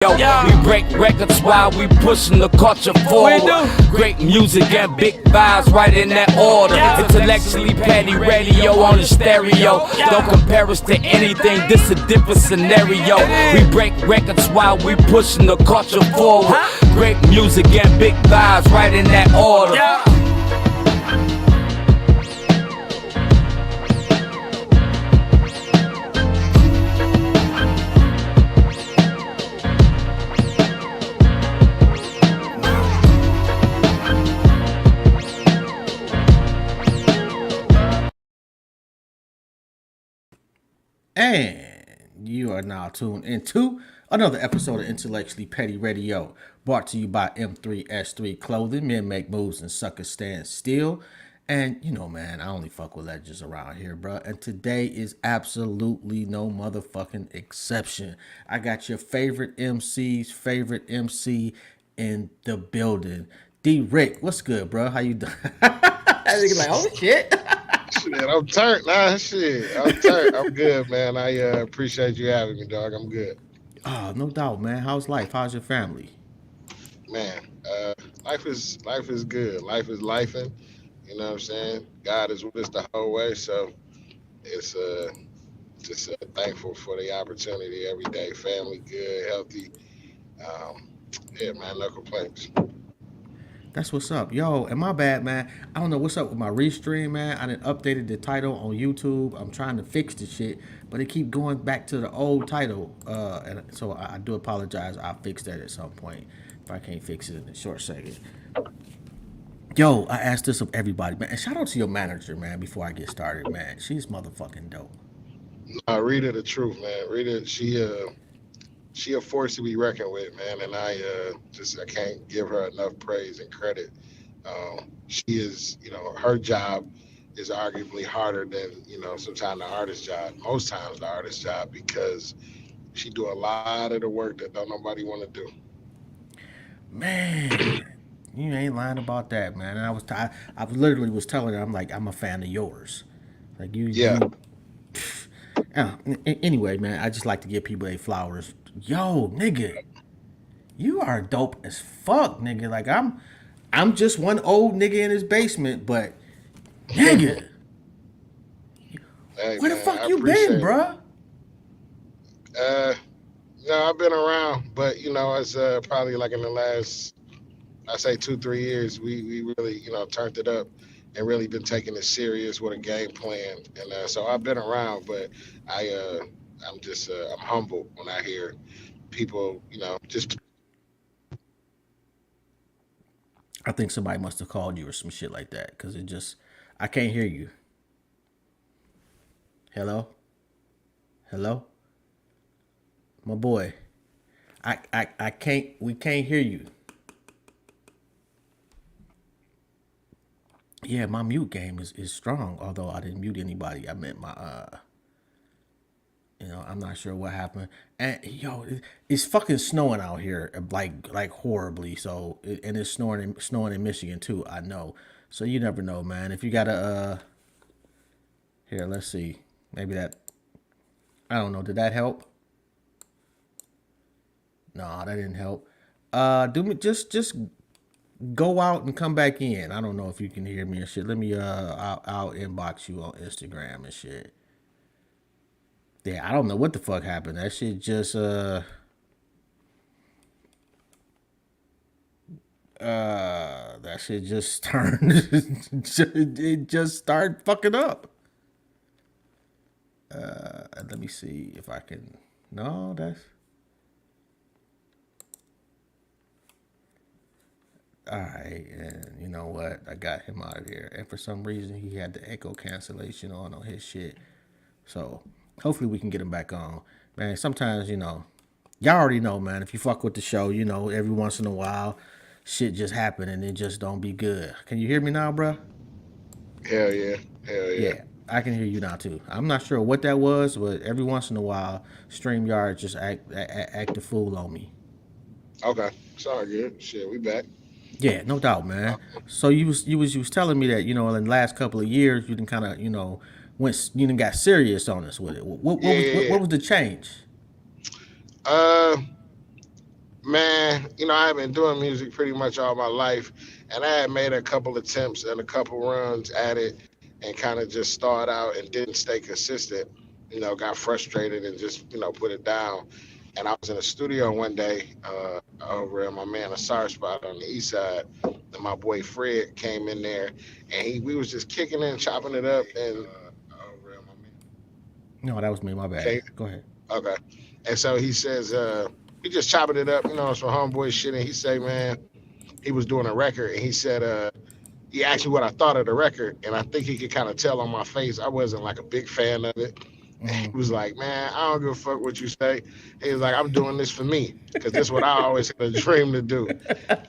Yo, we break records while we pushing the culture forward. Great music and big vibes right in that order. Intellectually petty radio on the stereo. Don't compare us to anything, this a different scenario. We break records while we pushing the culture forward. Great music and big vibes right in that order. And you are now tuned into another episode of Intellectually Petty Radio, brought to you by M3S3 Clothing. Men make moves and suckers stand still. And you know, man, I only fuck with legends around here, bro. And today is absolutely no motherfucking exception. I got your favorite MC's favorite MC in the building. D Rick, what's good, bro? How you doing? I think like, oh shit. Shit, I'm turned now. Shit, I'm turned. I'm good, man. I appreciate you having me, dog. I'm good. Oh, no doubt, man. How's life? How's your family? Man, life is good. Life is lifing. You know what I'm saying? God is with us the whole way, so it's just thankful for the opportunity every day. Family good, healthy. Yeah, man, no complaints. That's what's up. Yo, and my bad, man. I don't know what's up with my restream, man. I done updated the title on YouTube. I'm trying to fix the shit, but it keep going back to the old title. And so I do apologize. I'll fix that at some point if I can't fix it in a short second. Yo, I asked this of everybody, man. And shout out to your manager, man, before I get started, man. She's motherfucking dope. Rita, the truth, man. Rita, she a force to be reckoned with, man, and I can't give her enough praise and credit. She is, her job is arguably harder than sometimes the artist job. Most times the artist job, because she do a lot of the work that don't nobody want to do. Man, you ain't lying about that, man. And I literally was telling her, I'm like, I'm a fan of yours. Like Yeah, Anyway, man, I just like to give people their flowers. Yo, nigga, you are dope as fuck, nigga. Like I'm just one old nigga in his basement, but nigga, hey where the man, fuck I you appreciate been, it. bruh? Uh, no, I've been around, but it's probably like in the last, I say 2-3 years, we really turned it up and really been taking it serious with a game plan. And so I've been around, but I'm just I'm humbled when I hear people just I think somebody must have called you or some shit like that, cause I can't hear you. Hello, hello, my boy. I can't. We can't hear you. Yeah, my mute game is strong. Although I didn't mute anybody, I meant my I'm not sure what happened. And yo, it's fucking snowing out here, like horribly. So and it's snowing in Michigan too. I know. So you never know, man. If you got a here, let's see. Maybe that. I don't know. Did that help? No, that didn't help. Do me just go out and come back in. I don't know if you can hear me or shit. Let me I'll inbox you on Instagram and shit. Yeah, I don't know what the fuck happened. That shit just that shit just turned it just started fucking up. Let me see if I can. No, that's all right. And you know what? I got him out of here. And for some reason, he had the echo cancellation on his shit. So hopefully we can get him back on. Man, sometimes, y'all already know, man. If you fuck with the show, every once in a while, shit just happen and it just don't be good. Can you hear me now, bro? hell yeah, hell yeah. Yeah, I can hear you now too. I'm not sure what that was, but every once in a while, StreamYard just act a fool on me. Okay, sorry, good. Shit, we back. Yeah, no doubt, man. So you was telling me that in the last couple of years you didn't kind of you done got serious on us with it. What Yeah, was yeah, what was the change? yeah. Man, I've been doing music pretty much all my life, and I had made a couple attempts and a couple runs at it, and kind of just started out and didn't stay consistent. Got frustrated and just put it down. And I was in a studio one day over at my man Asar spot on the east side, and my boy Fred came in there, and we was just kicking and chopping it up, and over at my man. No, that was me. My bad. Okay, Go ahead. okay. And so he says, he just chopping it up, some homeboy shit, and he say, man, he was doing a record, and he said, he asked me what I thought of the record, and I think he could kind of tell on my face I wasn't like a big fan of it. And he Mm. was like, man, I don't give a fuck what you say. He was like, I'm doing this for me, because this is what I always had a dream to do.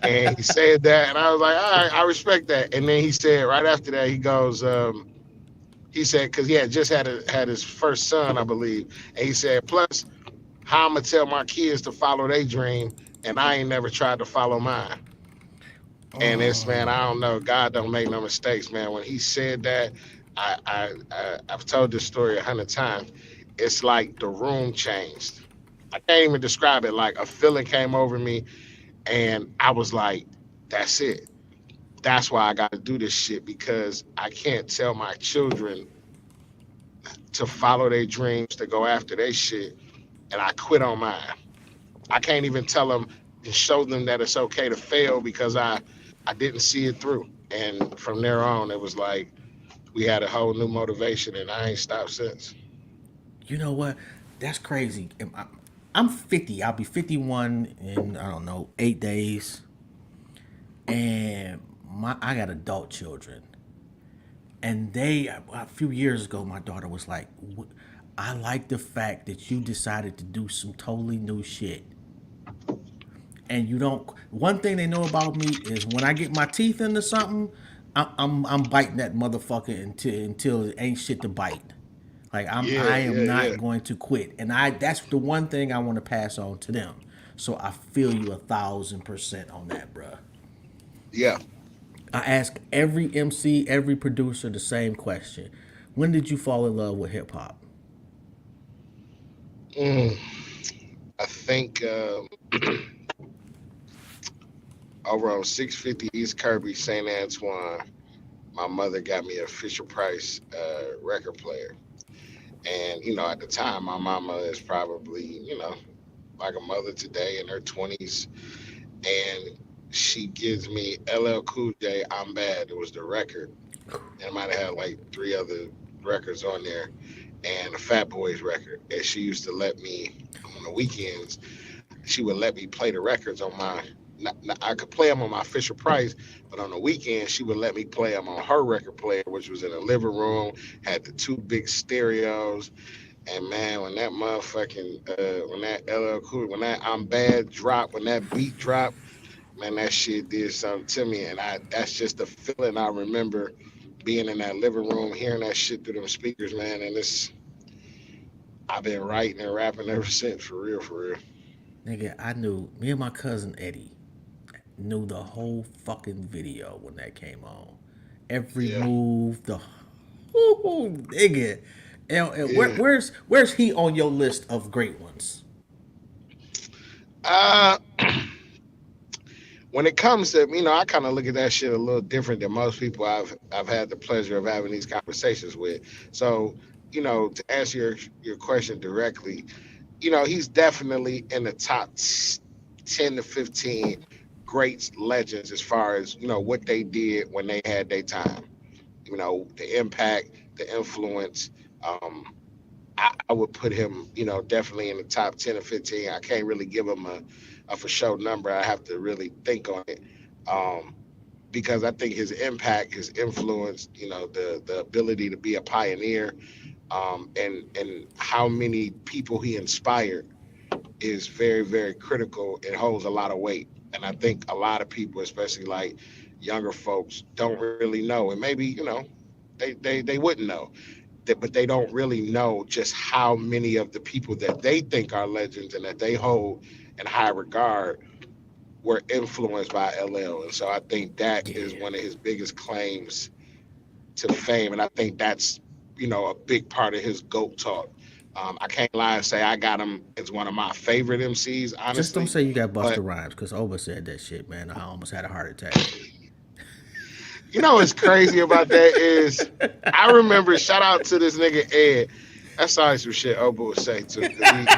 And he said that, and I was like, all right, I respect that. And then he said, right after that, he goes, he said, because he had just had his first son, I believe. And he said, plus, how I'm going to tell my kids to follow their dream, and I ain't never tried to follow mine. And it's, man, Oh, I don't know. God don't make no mistakes, man. When he said that, I've told this story 100 times. It's like the room changed. I can't even describe it. Like a feeling came over me, and I was like, "That's it. That's why I got to do this shit, because I can't tell my children to follow their dreams, to go after their shit, and I quit on mine. I can't even tell them and show them that it's okay to fail, because I didn't see it through. And from there on, it was like we had a whole new motivation, and I ain't stopped since. you know what? That's crazy. I'm 50. I'll be 51 in, I don't know, 8 days. And I got adult children. And a few years ago, my daughter was like, I like the fact that you decided to do some totally new shit. And you don't. One thing they know about me is when I get my teeth into something, I'm biting that motherfucker until it ain't shit to bite. Like Yeah, I am yeah, yeah, not going to quit, and that's the one thing I want to pass on to them. So I feel you 1,000% on that, bruh. yeah. I ask every MC, every producer the same question: when did you fall in love with hip hop? Mm, I think over on 650 East Kirby, St. Antoine, my mother got me a Fisher Price record player. And, at the time, my mama is probably, like a mother today in her 20s. And she gives me LL Cool J, I'm Bad. It was the record. And it might have had like three other records on there, and a Fat Boys record. And she used to let me, on the weekends, she would let me play the records on my, I could play them on my Fisher Price, but on the weekend, she would let me play them on her record player, which was in the living room, had the two big stereos. And man, when that motherfucking, when that LL Cool, when that I'm Bad drop, when that beat drop, man, that shit did something to me. And that's just the feeling I remember being in that living room, hearing that shit through them speakers, man. And I've been writing and rapping ever since, for real, for real. Nigga, I knew me and my cousin Eddie knew the whole fucking video when that came on. Every Yeah, move, ooh, nigga. And yeah. where's he on your list of great ones? Uh, when it comes to, I kind of look at that shit a little different than most people I've had the pleasure of having these conversations with. So, to answer your question directly, he's definitely in the top 10 to 15 greats legends as far as, what they did when they had their time. The impact, the influence. I would put him, definitely in the top 10 or 15. I can't really give him a for sure number. I have to really think on it. Um, because I think his impact, his influence, the ability to be a pioneer, and how many people he inspired is very, very critical. It holds a lot of weight. And I think a lot of people, especially like younger folks, don't really know. And maybe, they wouldn't know that, but they don't really know just how many of the people that they think are legends and that they hold in high regard were influenced by LL. And so I think that is Yeah. one of his biggest claims to fame. And I think that's, a big part of his GOAT talk. I can't lie and say I got him as one of my favorite MCs, Just don't honestly. say you got But Busta Rhymes, because Oba said that shit, man. I almost had a heart attack. you know what's crazy about that is I remember shout out to this nigga Ed. That's always some shit Oba would say too.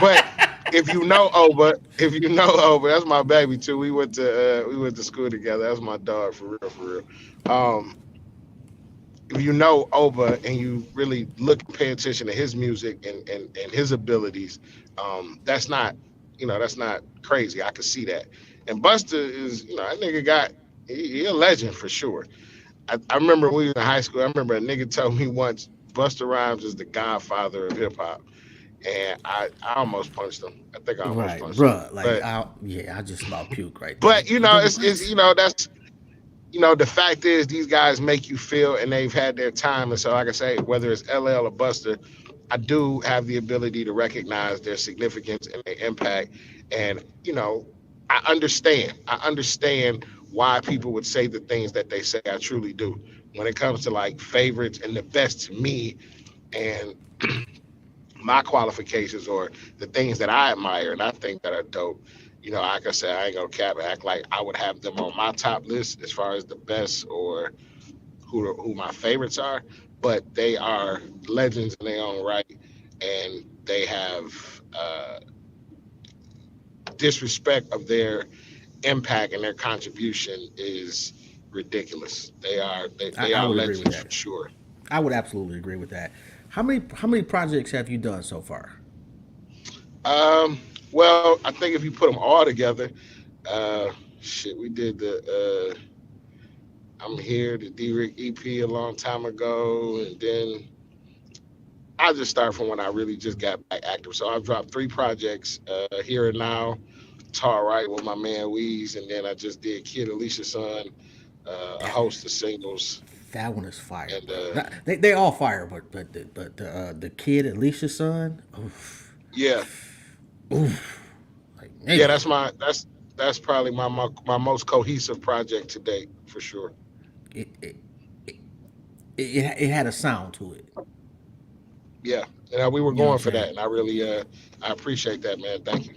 But if you know Oba, that's my baby too. We went to school together. That's my dog for real, for real. Um, if you know Oba and you really look and pay attention to his music and his abilities, that's not, that's not crazy. I could see that. And Buster is, that nigga he a legend for sure. I remember when we were in high school, I remember a nigga told me once Buster Rhymes is the godfather of hip hop. And I almost punched him. I think I almost Right, punched him. bruh. Like, But I just about puke right there. but Nigga, it's what? that's the fact is these guys make you feel and they've had their time. And so like I say, whether it's LL or Buster, I do have the ability to recognize their significance and their impact. And, I understand why people would say the things that they say. I truly do. When it comes to like favorites and the best to me and my qualifications or the things that I admire and I think that are dope, like I said, I ain't gonna cap and act like I would have them on my top list as far as the best or who my favorites are, but they are legends in their own right, and they have disrespect of their impact and their contribution is ridiculous. They I are would agree with legends for that. sure. I would absolutely agree with that. How many projects have you done so far? Um, well, I think if you put them all together, shit, we did the I'm Here, the D-Rick EP a long time ago, and then I'll just start from when I really just got back active. So I've dropped three projects, Here and Now, Tar Right with my man Weeze, and then I just did Kid Alicia's Son, a That host of singles, that one is fire, and bro. They all fire, but the kid Alicia's son, oof, yeah, oof, like yeah, nigga, that's probably my most cohesive project to date for sure. it it, it had a sound to it. Yeah, we were You know what I'm going for that, saying? and I really I appreciate that, man. Thank you.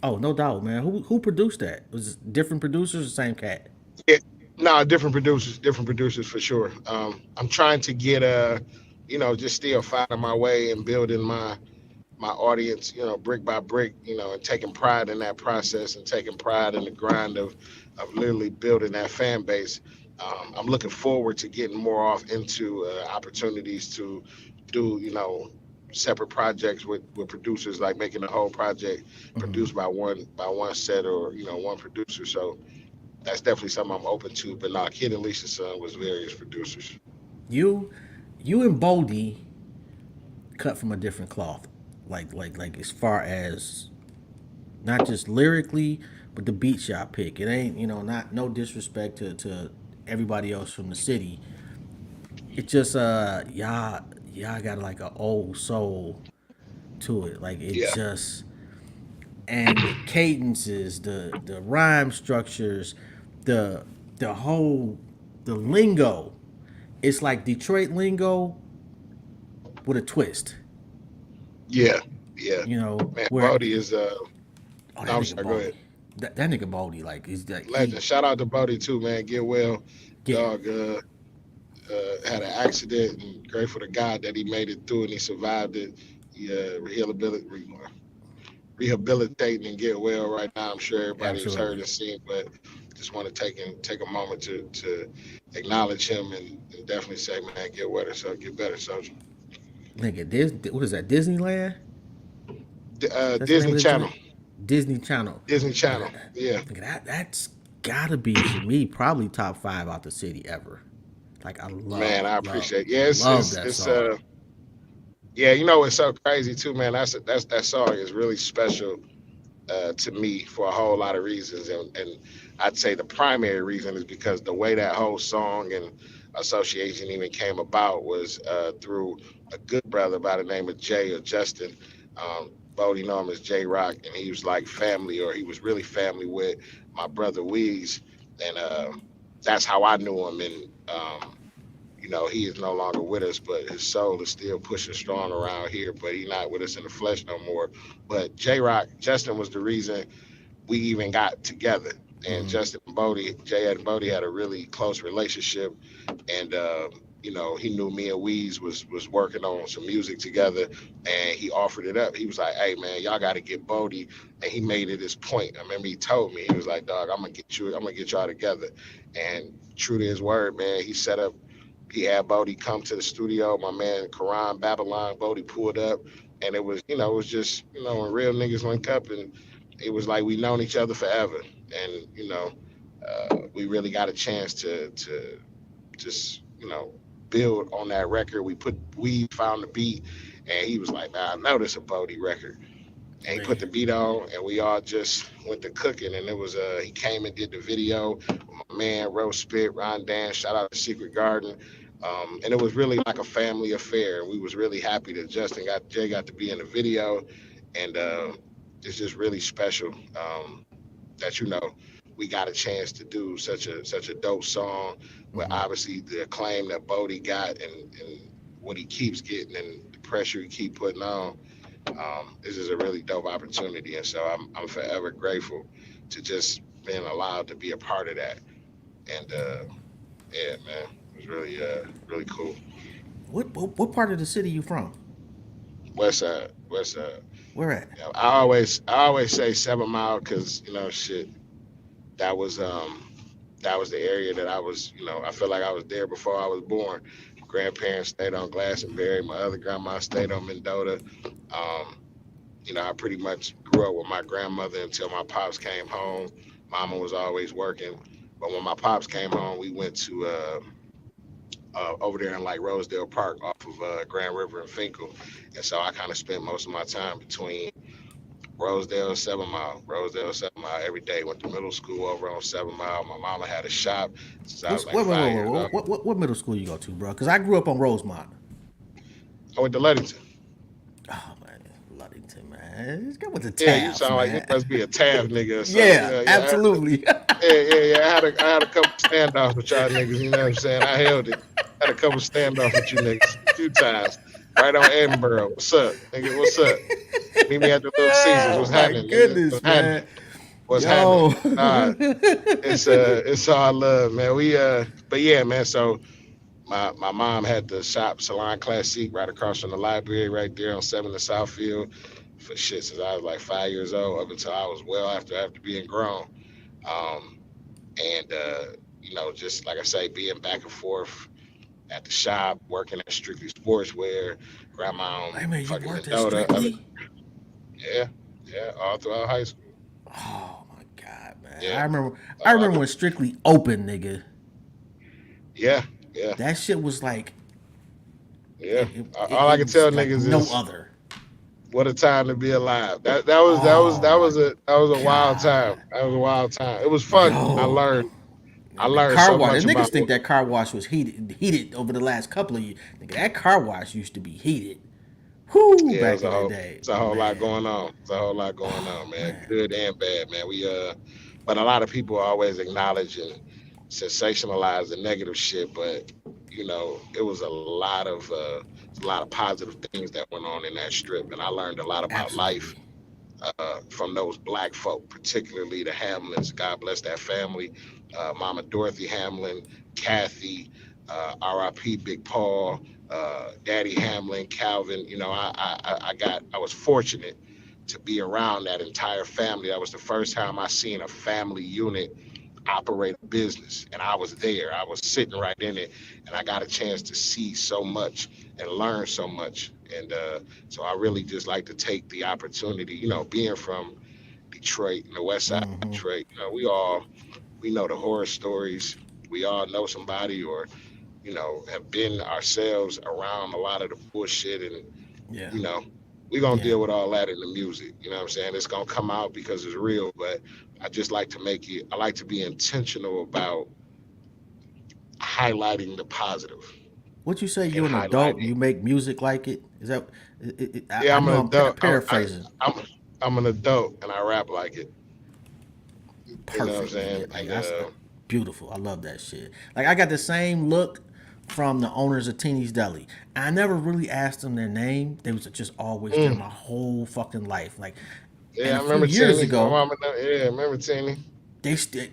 Oh, no doubt, man. Who produced that? Was it different producers, or same cat? Yeah, no, different producers for sure. I'm trying to get just still finding my way and building my audience, brick by brick, and taking pride in that process and taking pride in the grind of literally building that fan base. I'm looking forward to getting more off into opportunities to do, separate projects with producers, like making a whole project Mm-hmm. produced by one set or one producer. So that's definitely something I'm open to. But nah, Kid Alicia's Son was various producers. You, you and Boldy cut from a different cloth. Like as far as not just lyrically, but the beats y'all pick. It ain't, not no disrespect to everybody else from the city. It just y'all got like an old soul to it. Like it Yeah, just, and the cadences, the rhyme structures, the the whole the lingo. It's like Detroit lingo with a twist. yeah, yeah. Man, Where, Bodie is oh, no, that I'm nigga sorry, go Baldy. ahead. That nigga Baldy, like he's like Legend. Shout out to Bodie too, man. Get well. yeah, Dog had an accident and grateful to God that he made it through and he survived it. He rehabilitating and get well right now. I'm sure everybody has heard absolutely. and seen, but just want to take a moment to acknowledge him and definitely say, man, get better, soldier. Nigga, what is that? Disneyland? That's the name Disney of the Channel. joint. Disney Channel. Disney Uh, Channel. Yeah. nigga, that's gotta be for me probably top five out the city ever. Like I Man, I love, appreciate it. Yeah, love that it's song. yeah, it's so crazy too, man. That's that song is really special to me for a whole lot of reasons, and I'd say the primary reason is because the way that whole song and association even came about was through a good brother by the name of Jay or Justin. Bodie know him as J Rock, and he was like family, or he was really family with my brother Weeze, and that's how I knew him. And he is no longer with us, but his soul is still pushing strong around here. But he's not with us in the flesh no more. But Justin was the reason we even got together. And Mm-hmm. Justin Bodie, J. Ed Bodie had a really close relationship, and he knew me and Weez was working on some music together, and he offered it up. He was like, "Hey man, y'all got to get Bodie," and he made it his point. I remember he told me, he was like, "Dog, I'm gonna get y'all together," and true to his word, man, he had Bodie come to the studio. My man Karan Babylon Bodie pulled up, and it was just when real niggas link up, and it was like we known each other forever, and we really got a chance to just build on that record. We found the beat, and he was like, "Man, I know this a Bodie record." And he put the beat on, and we all just went to cooking. And it was he came and did the video. My man Rose Spit, Ron Dan, shout out to Secret Garden. And it was really like a family affair. We was really happy that Jay got to be in the video, and it's just really special that we got a chance to do such a dope song. But obviously the acclaim that Bodie got, and what he keeps getting, and the pressure he keep putting on. This is a really dope opportunity, and so I'm forever grateful to just being allowed to be a part of that. And yeah, man, it was really cool. What part of the city you from? West Side, West Side. Where at? I always say 7 Mile because shit, that was that was the area that I was. I feel like I was there before I was born. Grandparents stayed on Glastonbury. My other grandma stayed on Mendota. Um, I pretty much grew up with my grandmother until my pops came home. Mama was always working, but when my pops came home, we went to over there in like Rosedale Park off of Grand River and Finkel, and so I kind of spent most of my time between Rosedale and 7 Mile, Rosedale and 7 Mile every day. Went to middle school over on 7 Mile. My mama had a shop since I was like Wait, 5 years old. what middle school you go to, bro? Because I grew up on Rosemont. I went to Ludington. Oh man, Ludington, man. This guy with the Yeah, you tabs, sound like you man. must be a Tav nigga or something. Yeah, absolutely. Yeah. I had a couple standoffs with y'all niggas. You know what I'm saying? I held it. Had a couple standoffs with you niggas a few times. Right on Edinburgh. What's up, nigga? What's up? Meet me at the Little Caesars. What's Oh happening, my nigga? goodness, What's man. happening? What's Yo. happening? It's all love, man. But yeah, man. So my mom had the shop Salon Classique right across from the library, right there on 7th and Southfield, for shit since I was like 5 years old up until I was well after being grown. Um, and just like I say, being back and forth at the shop, working at Strictly Sportswear, grandma Hey on man, you fucking worked at Mendota. Strictly? Yeah, all throughout high school. Oh my god, man. Yeah, I uh, remember when Strictly opened, nigga. yeah. That shit was like Yeah. All I it can tell was like niggas no is other. what a time to be alive. Oh my That was a wild time. god. That was a wild time. It was fun. Yo. I The learned car so wash. much The niggas about think that car wash was heated over the last couple of years. Nigga, that car wash used to be heated. Whoo, yeah, back in the day. it's a whole lot Man. going on. It's a whole lot going Oh on, man. man. Good and bad, man. But a lot of people always acknowledge and sensationalize the negative shit, but it was a lot of positive things that went on in that strip, and I learned a lot about life Absolutely. from those black folk, particularly the Hamlins. God bless that family. Mama Dorothy Hamlin, Kathy, R.I.P. Big Paul, Daddy Hamlin, Calvin. I was fortunate to be around that entire family. That was the first time I seen a family unit operate a business, and I was there. I was sitting right in it, and I got a chance to see so much and learn so much. And so I really just like to take the opportunity, being from Detroit and the west side of Mm-hmm. Detroit, we know the horror stories. We all know somebody or, have been ourselves around a lot of the bullshit, and, Yeah. you know, we're gonna Yeah. deal with all that in the music. You know what I'm saying? It's gonna come out because it's real, but I just like to I like to be intentional about highlighting the positive What you say? and You an adult? highlighting. You make music like it? Is that? Yeah, I I'm an know I'm adult. paraphrasing. I'm, I'm an adult and I rap like it. You know what I'm Perfect, saying? nigga. Like And that's beautiful. I love that shit. Like I got the same look from the owners of Teeny's Deli. And I never really asked them their name. They was just always there my whole fucking life. Like, and Yeah, a I few remember years Teeny. My ago, mama know. Yeah, I remember Teeny.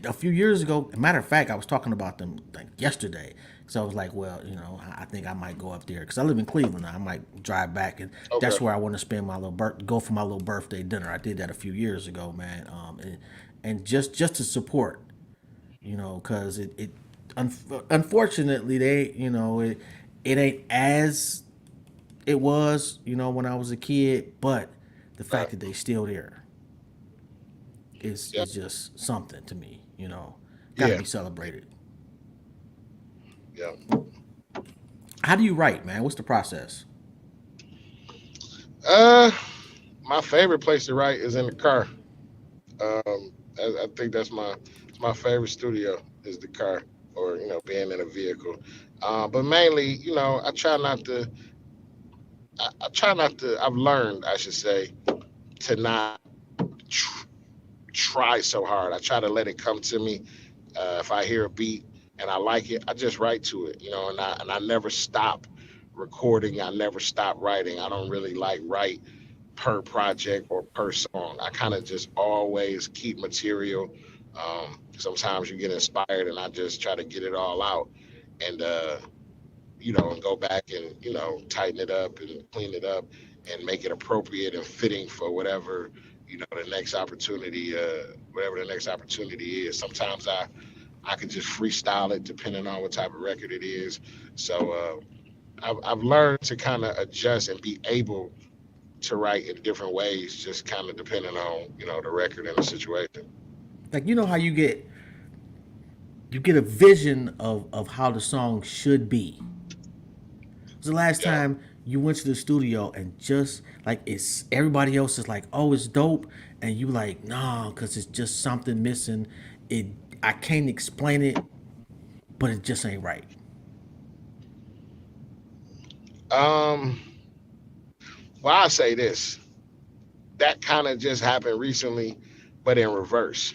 a few years ago, matter of fact, I was talking about them like yesterday. So I was like, well, I think I might go up there because I live in Cleveland. I might drive back, and Okay. that's where I want to spend my go for my little birthday dinner. I did that a few years ago, man. And just to support, because unfortunately it ain't as it was, when I was a kid, but the Right. fact that they still there Yeah. is just something to me, got to Yeah. be celebrated. Yeah. How do you write, man? What's the process? Uh, my favorite place to write is in the car. I think it's my favorite studio is the car, or being in a vehicle. But mainly, I try not to. I've learned, I should say, to not tr- try so hard. I try to let it come to me. If I hear a beat and I like it, I just write to it, and I never stop recording. I never stop writing. I don't really like write per project or per song. I kind of just always keep material. Sometimes you get inspired, and I just try to get it all out, and and go back and tighten it up and clean it up and make it appropriate and fitting for whatever the next opportunity, whatever the next opportunity is. Sometimes I could just freestyle it depending on what type of record it is. So I've learned to kind of adjust and be able to write in different ways, just kind of depending on the record and the situation. Like, how you get a vision of how the song should be. Was the last Yeah. time you went to the studio and just like it's everybody else is like, oh, it's dope, and you like, nah, because it's just something missing. It I can't explain it, but it just ain't right. Um. Well, I say this. That kind of just happened recently, but in reverse.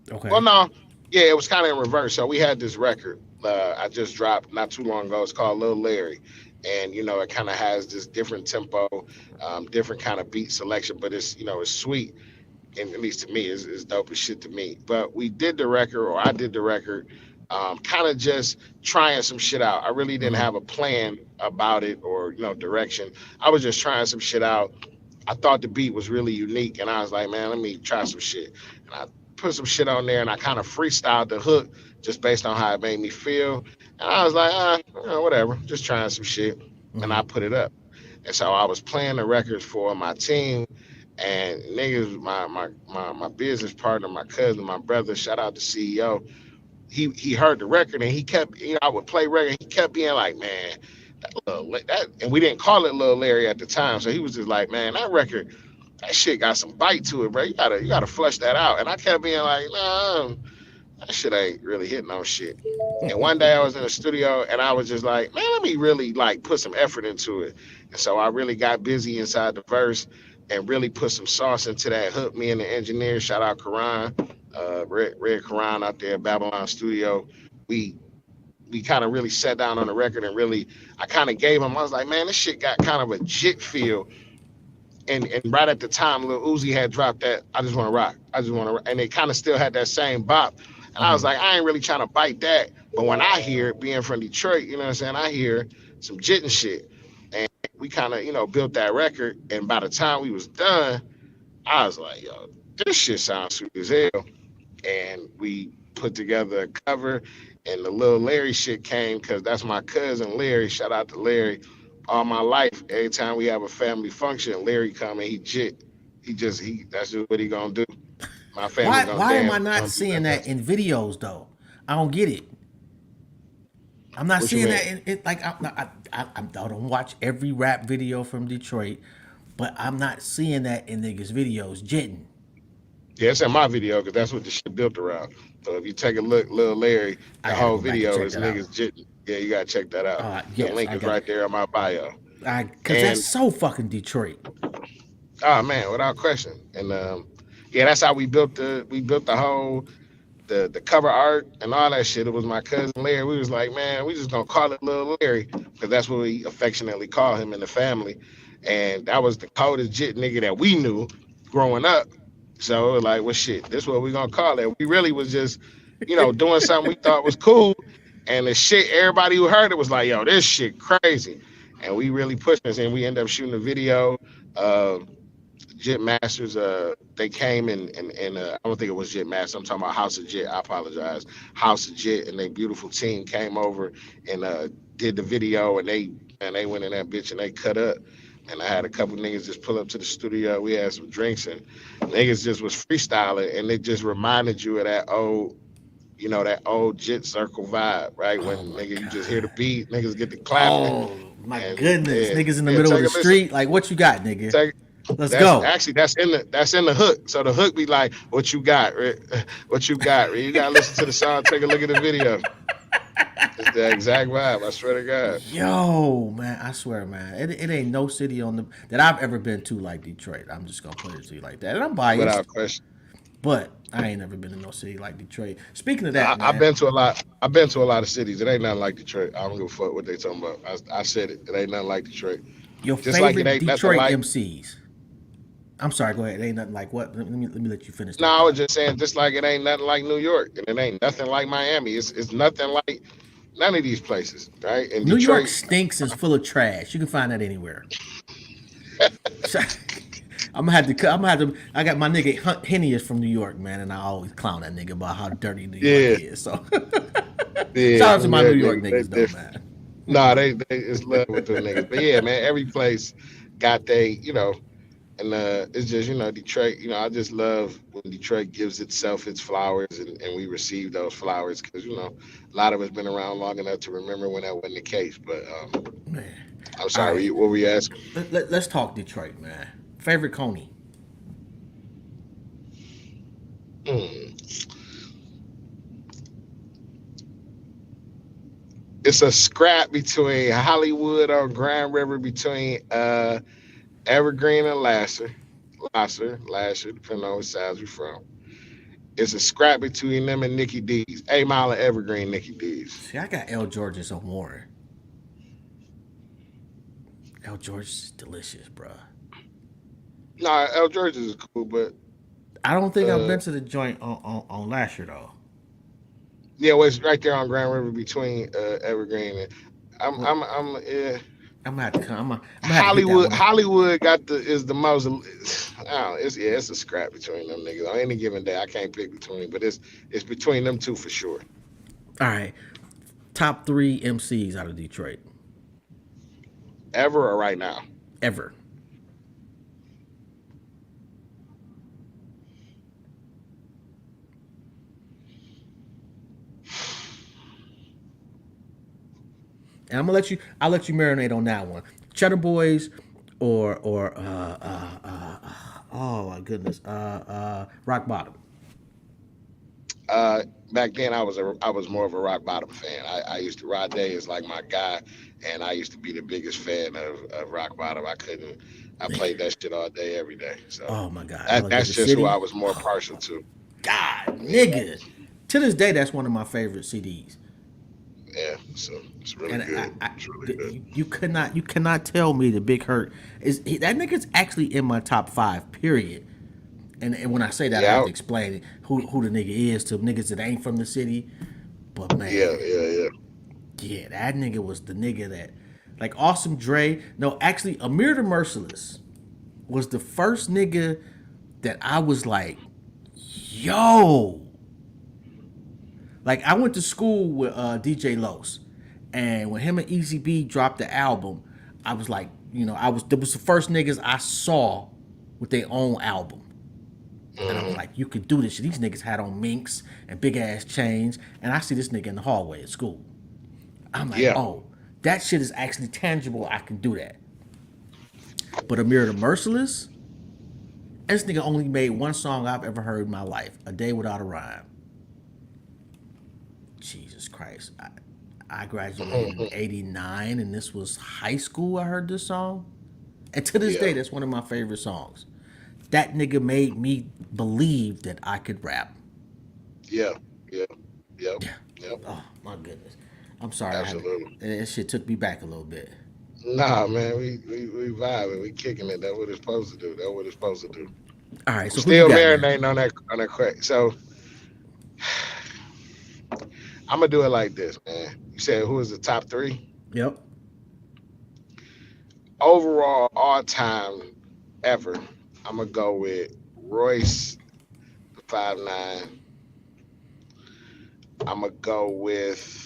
Well, Okay. no, yeah, it was kind of in reverse. So we had this record I just dropped not too long ago. It's called Lil Larry, and it kind of has this different tempo, different kind of beat selection, but it's sweet, and at least to me, is dope as shit to me. But we did the record, or I did the record, kind of just trying some shit out. I really didn't Mm-hmm. have a plan about it or direction. I was just trying some shit out. I thought the beat was really unique, and I was like, man, let me try some shit. And I put some shit on there, and I kind of freestyled the hook just based on how it made me feel. And I was like, whatever, just trying some shit, and Mm-hmm. I put it up. And so I was playing the records for my team, and niggas, my business partner, my cousin, my brother, shout out to CEO. He heard the record, and he kept, I would play record. He kept being like, man, that, and we didn't call it Lil Larry at the time, so he was just like, man, that record, that shit got some bite to it, bro. You gotta flush that out. And I kept being like, nah, that shit ain't really hitting on shit. And one day I was in the studio and I was just like, man, let me really like put some effort into it. And so I really got busy inside the verse and really put some sauce into that hook. Me and the engineer, shout out Karan, Red Karan out there at Babylon Studio. We we kind of really sat down on the record and really I kind of gave him. I was like, man, this shit got kind of a jit feel. And right at the time, Lil Uzi had dropped that I just want to rock. I just want to, and they kind of still had that same bop. And I was Mm-hmm. like, I ain't really trying to bite that. But when I hear it, being from Detroit, you know what I'm saying? I hear some jit and shit. And we kind of, built that record. And by the time we was done, I was like, yo, this shit sounds sweet as hell. And we put together a cover, and the little Larry shit came because that's my cousin Larry. Shout out to Larry. All my life, every time we have a family function, Larry come and he jit. He that's just what he gonna do. My family gonna Why am dance. I We not gonna do seeing that. that That's in videos though? I don't get it. I'm not what you seeing mean. that in it. Like I don't watch every rap video from Detroit, but I'm not seeing that in niggas' videos. Jitting. Yeah, it's in my video because that's what the shit built around. So if you take a look, little Larry, I the gotta whole go back and video check is that out. niggas jitting. Yeah, you gotta check that out. The Yes, link I is got. right there in my bio. Cause that's And so fucking Detroit. oh man, without question. And yeah, that's how we built the whole. the cover art and all that shit. It was my cousin Larry. We was like, man, we just gonna call it Little Larry because that's what we affectionately call him in the family. And that was the coldest jit nigga that we knew growing up. So it was like, well, shit, this what we gonna call it. We really was just, doing something we thought was cool, and the shit everybody who heard it was like, yo, this shit crazy, and we really pushed this, and we ended up shooting a video. Uh, Jet Masters, they came and I don't think it was Jet Masters. I'm talking about House of Jet. I apologize. House of Jet and their beautiful team came over and did the video, and they went in that bitch and they cut up. And I had a couple niggas just pull up to the studio. We had some drinks and niggas just was freestyling, and it just reminded you of that old Jet Circle vibe, right? When nigga you just hear the beat, niggas get the clapping. Oh my And goodness, yeah, niggas in the yeah, middle of take the a listen. street. Like, what you got, nigga? Take Let's That's go. actually that's in the hook. So the hook be like, "What you got, Rick? What you got, Rick? You gotta listen to the song. Take a look at the video. It's the exact vibe. I swear to God." Yo, man, I swear, man, it ain't no city that I've ever been to like Detroit. I'm just gonna put it to you like that. And I'm biased, Without question. but I ain't never been to no city like Detroit. Speaking of that, I've man, been to a lot. I've been to a lot of cities. It ain't nothing like Detroit. I don't give a fuck what they talking about. I said it. It ain't nothing like Detroit. your Just like it favorite ain't nothing Detroit like. MCs. I'm sorry, go ahead. It ain't nothing like what? Let me let you finish No, that I was thought. just saying, just like it ain't nothing like New York, and it ain't nothing like Miami. It's nothing like none of these places, right? In New York Detroit, stinks and is full of trash. You can find that anywhere. I'm gonna have to. I'm gonna have to. I got my nigga Henny is from New York, man, and I always clown that nigga about how dirty New York yeah, is. So yeah, shout out to New my New York York niggas, they niggas, though, different. man. Nah, they it's love with them niggas. But yeah, man, every place got and it's just Detroit. I just love when Detroit gives itself its flowers, and we receive those flowers because a lot of us been around long enough to remember when that wasn't the case. But Man, I'm all sorry, right. what were you asking? Let's talk Detroit, man. Favorite Coney? Hmm. It's a scrap between Hollywood or Grand River between Evergreen and Lasser, depending on which side you're from. It's a scrap between them and Nikki D's. 8 Mile and Evergreen, Nikki D's. See, I got L George's on Warren. L George's is delicious, bruh. Nah, El George is cool, but I don't think I've uh, been to the joint on Lasher though. yeah, well, it's right there on Grand River between Evergreen and What? yeah. I'm gonna have to come. I'm gonna have to hit that Hollywood, one up. Hollywood is the most. I don't know, it's a scrap between them niggas. On any given day, I can't pick between, but it's between them two for sure. All right, top three MCs out of Detroit Ever or right now? ever. And I'm gonna let you. I'll let you marinate on that one. Cheddar Boys, or oh my goodness, Rock Bottom. Uh, Back then I was more of a rock bottom fan. I used to Rod Day is like my guy, and I used to be the biggest fan of rock bottom. I played that shit all day, every day. So Oh my God, that's Alligator just who I City. was more partial to. God, Yeah, nigga. To this day, that's one of my favorite CDs. yeah. So it's really And good. It's really good. you cannot tell me the Big Hurt that nigga's actually in my top five. Period. And when I say that, I have Yeah, to explain it, who the nigga is to niggas that ain't from the city. But yeah, man, yeah, yeah. yeah, that nigga was the nigga that, like Awesome Dre. No, actually, Amir the Merciless was the first nigga that I was like, yo. Like I went to school with DJ Los, and when him and Easy B dropped the album, I was like, there was the first niggas I saw with their own album. And I was Hmm. like, you could do this shit. These niggas had on minks and big ass chains. And I see this nigga in the hallway at school. I'm like, Yeah, oh, that shit is actually tangible. I can do that. But Amir the Merciless, this nigga only made one song I've ever heard in my life, A Day Without a Rhyme. Jesus Christ. I graduated in '89, and this was high school. I heard this song. And to this yeah, day, that's one of my favorite songs. That nigga made me believe that I could rap. yeah. Yeah. Yep. Yeah. Yep. Oh my goodness. I'm sorry. I had to, Absolutely. that shit took me back a little bit. Nah, man, we vibing, we kicking it. That's what it's supposed to do. That's what it's supposed to do. All right. I'm So who you still got, man? marinating on that crack. So I'm gonna do it like this, man. You said who is the top three Yep. overall all time ever? I'm gonna go with Royce the 5'9". I'm gonna go with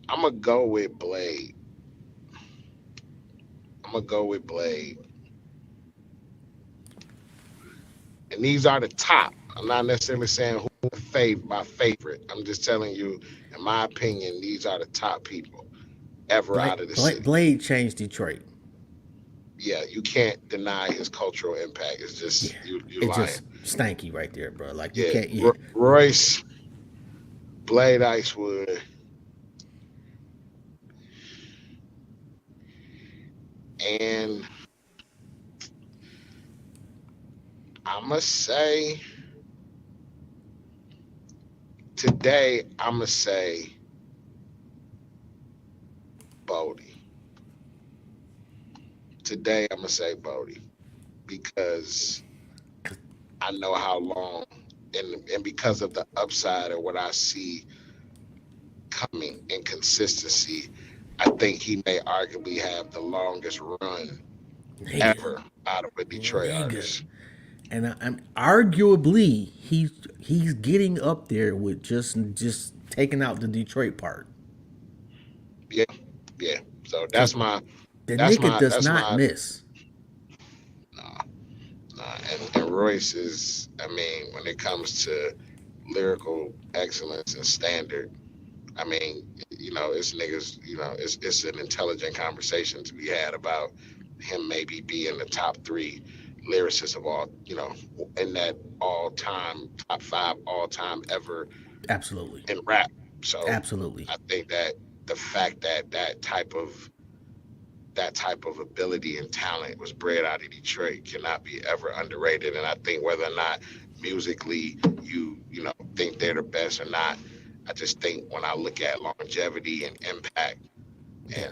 I'm gonna go with Blade. I'm gonna go with Blade. And these are the top. I'm not necessarily saying who my favorite. I'm just telling you, in my opinion, these are the top people ever out of the city. Blade changed Detroit. Yeah, you can't deny his cultural impact. It's Yeah. just you It's lying. just stanky right there, bro. Like you Yeah, can't. Yeah. Royce, Blade Icewood, and I must say today I'm gonna say Bodie. Today I'm gonna say Bodie because I know how long and because of the upside of what I see coming in consistency, I think he may arguably have the longest run Nigga. ever out of a Detroit Nigga. artist. And I'm arguably he's getting up there with just taking out the Detroit part. Yeah, yeah. So Cause the nigga does that's not my miss. nah, and Royce is, I mean, when it comes to lyrical excellence and standard, I mean, it's niggas, it's an intelligent conversation to be had about him maybe being the top three lyricists of all, in that all time, top five all time ever Absolutely. in rap. So Absolutely. I think that the fact that that type of ability and talent was bred out of Detroit cannot be ever underrated. And I think whether or not musically you think they're the best or not, I just think when I look at longevity and impact Yeah.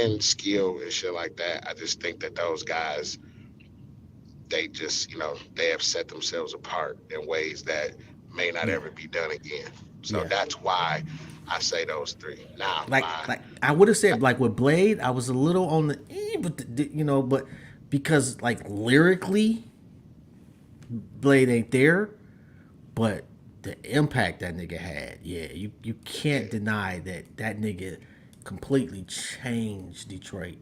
and skill and shit like that, I just think that those guys they just they have set themselves apart in ways that may not Yeah. ever be done again. So Yeah. that's why I say those three. Now my Like I would have said like with Blade, I was a little on the but but because like lyrically, Blade ain't there, but the impact that nigga had, yeah, you can't deny that nigga completely changed Detroit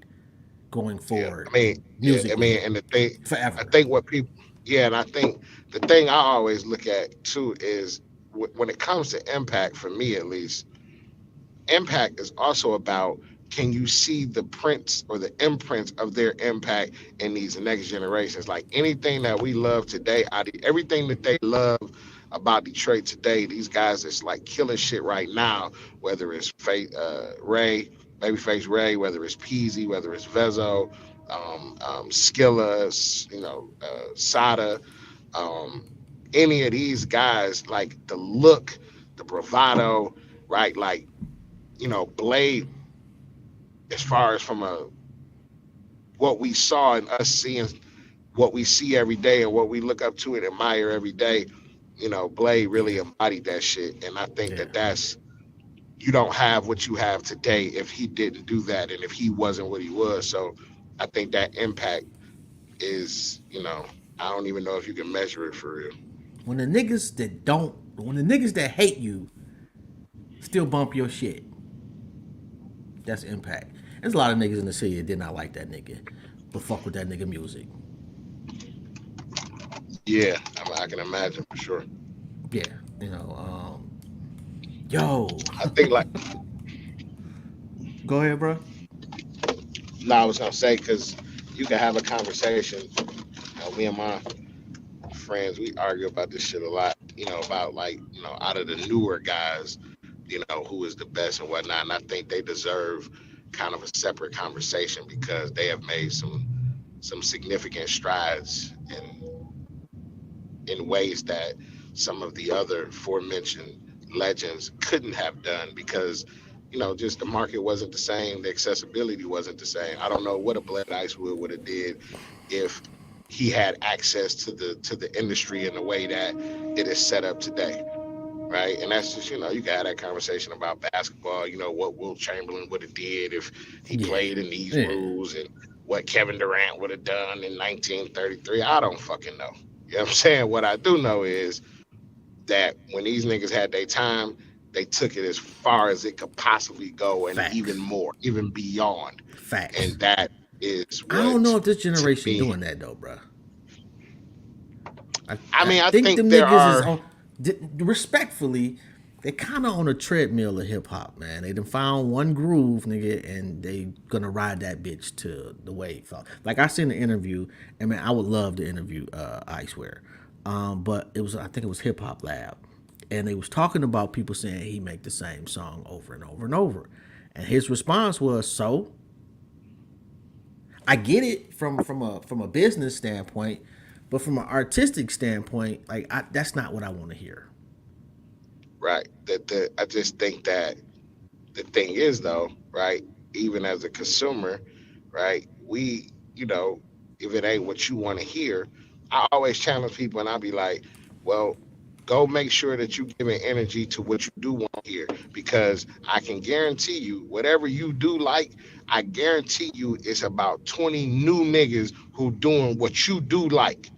going Yeah, forward I musically mean, and the thing, I forever. think what people, yeah, and I think the thing I always look at too is when it comes to impact, for me at least, impact is also about can you see the prints or the imprints of their impact in these next generations? Like anything that we love today, everything that they love about Detroit today, these guys that's like killing shit right now, whether it's Ray, Babyface Ray, whether it's Peasy, whether it's Vezo, Skilla, Sada, um, any of these guys, like the look, the bravado, right? Like Blade, as far as from a what we saw and us seeing what we see every day and what we look up to and admire every day, Blade really Yeah, embodied that shit. And I think yeah, that that's you don't have what you have today if he didn't do that and if he wasn't what he was. So I think that impact is, I don't even know if you can measure it for real. when the niggas that hate you still bump your shit, that's impact. There's a lot of niggas in the city that did not like that nigga, but fuck with that nigga music. Yeah, I can imagine for sure. Yeah, yo, I think like go ahead, bro. no, I was gonna say because you can have a conversation. Me and my friends, we argue about this shit a lot. About like out of the newer guys, who is the best and whatnot. And I think they deserve, kind of a separate conversation because they have made some significant strides in ways that some of the other aforementioned legends couldn't have done because just the market wasn't the same, the accessibility wasn't the same. I don't know what a Bled Icewood would have did if he had access to the industry in the way that it is set up today, right? And that's just you can have that conversation about basketball. What Wilt Chamberlain would have did if he played in these rules, and what Kevin Durant would have done in 1933. I don't fucking know. You know what I'm saying? What I do know is that when these niggas had their time, they took it as far as it could possibly go, and even more, even beyond. Facts. And that is what, I don't know if this generation doing that though, bro. I think them there niggas are respectfully, they kind of on a treadmill of hip hop, man. They done found one groove, nigga, and they gonna ride that bitch to the wave. Like I seen the interview, and man, I would love to interview Icewear, but I think it was Hip Hop Lab, and they was talking about people saying he make the same song over and over and over, and his response was, "So, I get it from a business standpoint, but from an artistic standpoint, like that's not what I want to hear." Right. I just think that the thing is though, right, even as a consumer, right, we, if it ain't what you want to hear, I always challenge people and I'll be like, well, go make sure that you giving energy to what you do want to hear, because I can guarantee you, whatever you do like, I guarantee you it's about 20 new niggas who doing what you do like.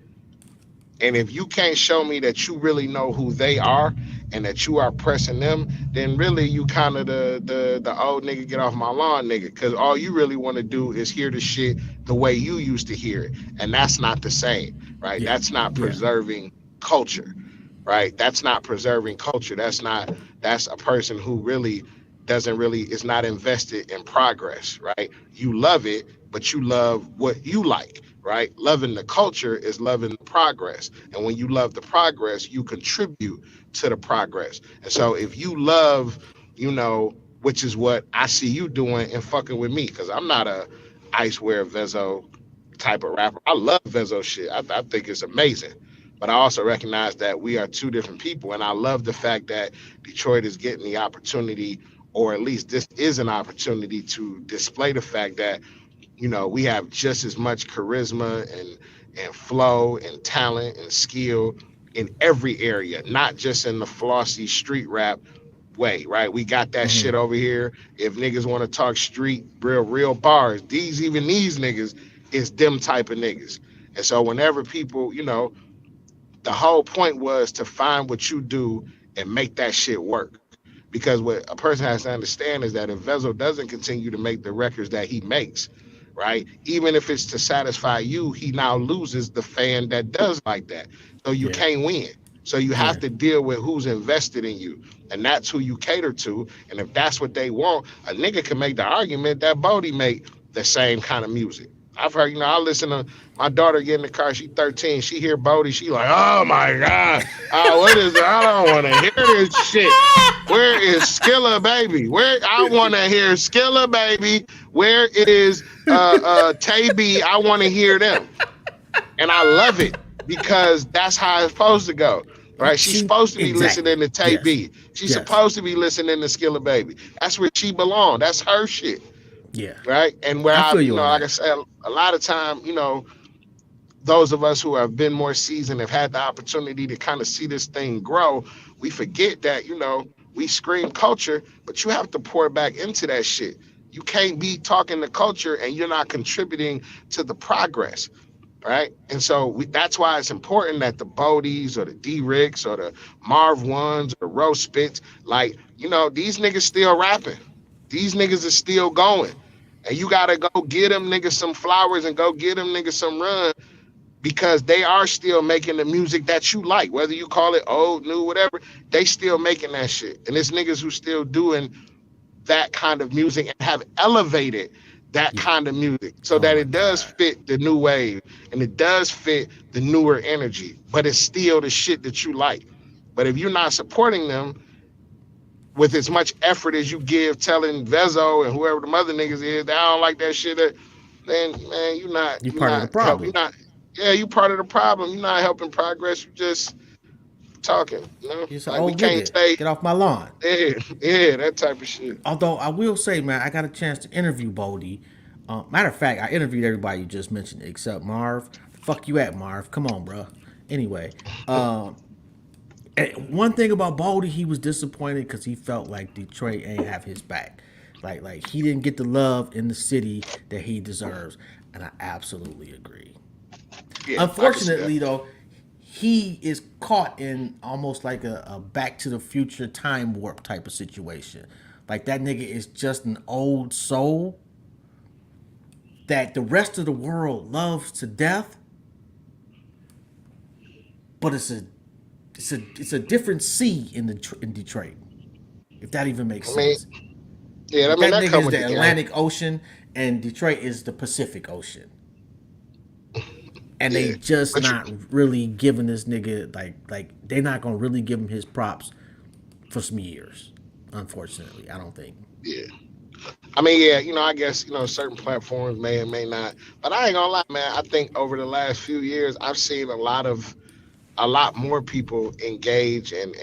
And if you can't show me that you really know who they are and that you are pressing them, then really you kind of the old nigga get off my lawn nigga, because all you really want to do is hear the shit the way you used to hear it. And that's not the same, right? Yeah. That's not preserving culture, right? That's not preserving culture. That's a person who really is not invested in progress, right? You love it, but you love what you like. Right? Loving the culture is loving the progress. And when you love the progress, you contribute to the progress. And so if you love, which is what I see you doing and fucking with me, because I'm not a Icewear Vezo type of rapper. I love Vezo shit. I think it's amazing. But I also recognize that we are two different people. And I love the fact that Detroit is getting the opportunity, or at least this is an opportunity to display the fact that we have just as much charisma and flow and talent and skill in every area, not just in the flossy street rap way, right? We got that shit over here. If niggas want to talk street, real bars, these niggas is them type of niggas. And so whenever people, the whole point was to find what you do and make that shit work. Because what a person has to understand is that if Vezo doesn't continue to make the records that he makes, right, even if it's to satisfy you, he now loses the fan that does like that. So you can't win. So you have to deal with who's invested in you. And that's who you cater to. And if that's what they want, a nigga can make the argument that Bodie make the same kind of music. I've heard, I listen to my daughter get in the car, she 13, she hear Bodie, she like, oh my God, what is it? I don't want to hear this shit. Where is Skilla Baby? I want to hear Skilla Baby. Where is Tay B? I want to hear them. And I love it because that's how it's supposed to go. Right? She's supposed to be listening to Tay B. She's supposed to be listening to Skilla Baby. That's where she belongs. That's her shit. Yeah. Right. And where like I said, a lot of time, those of us who have been more seasoned have had the opportunity to kind of see this thing grow. We forget that, we scream culture, but you have to pour back into that shit. You can't be talking the culture and you're not contributing to the progress. Right. And so that's why it's important that the Bodies or the D-Ricks or the Marv Ones or the Rose Spits, like, these niggas still rapping. These niggas are still going. And you got to go get them niggas some flowers and go get them niggas some run, because they are still making the music that you like, whether you call it old, new, whatever, they still making that shit. And it's niggas who still doing that kind of music and have elevated that kind of music so that it does fit the new wave and it does fit the newer energy, but it's still the shit that you like. But if you're not supporting them, with as much effort as you give telling Vezo and whoever the mother niggas is, they don't like that shit. Then man, You you're part of the not help. You're problem. not. Yeah, you part of the problem. You're not helping progress. You just talking. You're an Like we old can't nigga. stay. Get off my lawn. Yeah, that type of shit. Although I will say, man, I got a chance to interview Bodie. Matter of fact, I interviewed everybody you just mentioned except Marv. Fuck you at Marv. Come on, bro. Anyway, and one thing about Bodie, he was disappointed because he felt like Detroit ain't have his back. Like he didn't get the love in the city that he deserves, and I absolutely agree. Yeah, I can see that. Unfortunately, though, he is caught in almost like a Back to the Future time warp type of situation. Like that nigga is just an old soul that the rest of the world loves to death, but it's a different sea in Detroit, if that even makes I mean, sense. yeah, I Like mean that that nigga come is with the the game. Atlantic Ocean, and Detroit is the Pacific Ocean, and they Yeah, just but you, not really giving this nigga like they're not gonna really give him his props for some years. Unfortunately, I don't think. yeah. I mean, yeah, I guess certain platforms may and may not, but I ain't gonna lie, man. I think over the last few years, I've seen a lot more people engage and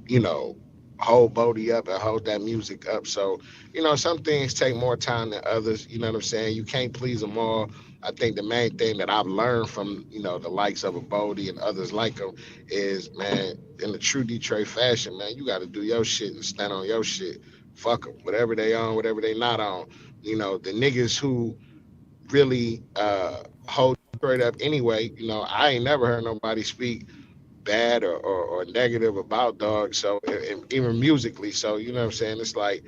you know hold Bodie up and hold that music up. So some things take more time than others. You know what I'm saying? You can't please them all. I think the main thing that I've learned from the likes of a Bodie and others like him is, man, in the true Detroit fashion, man, you got to do your shit and stand on your shit. Fuck them, whatever they on, whatever they not on. The niggas who really hold Detroit up anyway. I ain't never heard nobody speak bad or negative about Dog. So even musically, so you know what I'm saying. It's like